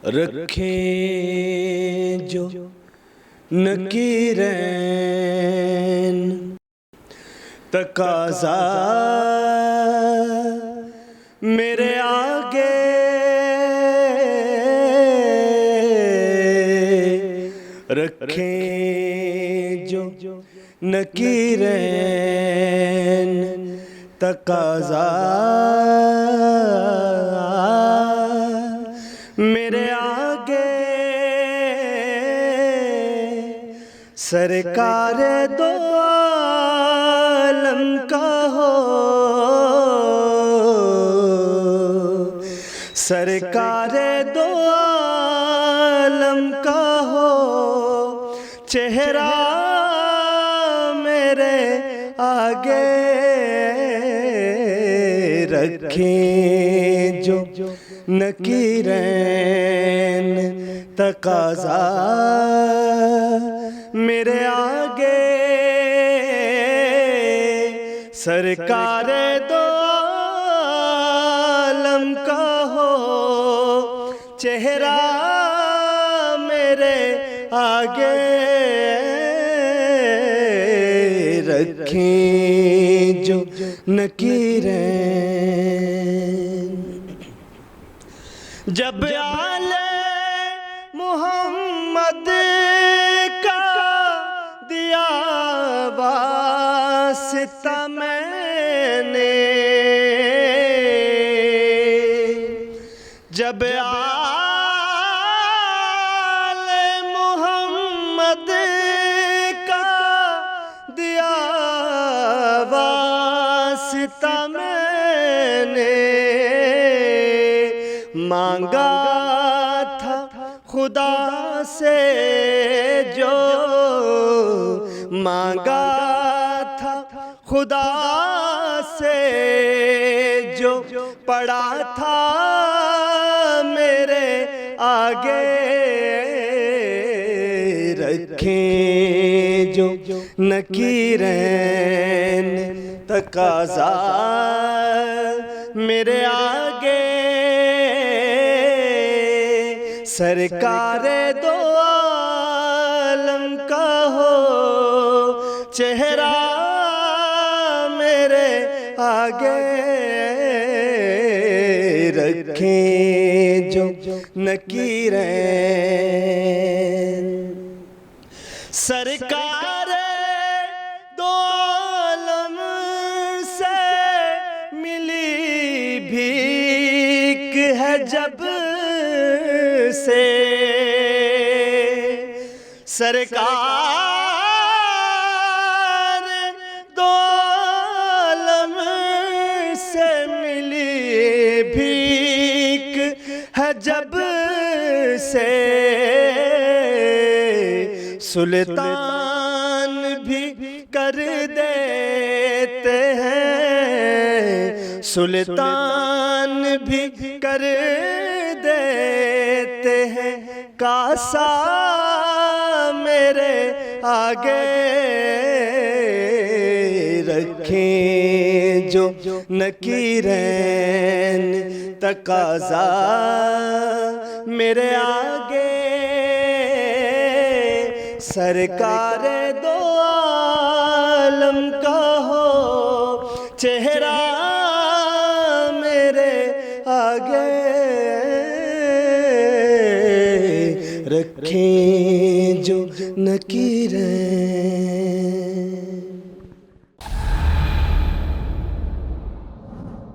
रखें जो नकीरैन तकाज़ा मेरे आगे रखें जो नकीरैन तकाज़ा मेरे आगे सरकारे दो आलम का हो, सरकारे दो आलम का हो चेहरा मेरे आगे रखें जो नकीरैन तकाज़ा मेरे आगे सरकारे दो आलम का हो चेहरा मेरे आगे रखें जो नकीरैन। जब आले मोहम्मद का दिया वास्ता मैंने, जब आले मोहम्मद का दिया वास्ता मैंने, मांगा था खुदा से जो, मांगा था खुदा से जो पड़ा था मेरे आगे रखें जो नकीरैन तकाज़ा मेरे आगे सरकारे दो आलम का हो चेहरा मेरे आगे रखें जो नकीरैन। सरकारे दो आलम से मिली भीख है जब से, सरकार दो आलम से मिली भीख है जब से, सुल्तान भी कर देते हैं, सुल्तान भी कर देते हैं कासा मेरे आगे रखें जो नकीरैन तकाज़ा मेरे आगे सरकारे दो आलम का हो चेहरा मेरे आगे रखें जो नकीरैन।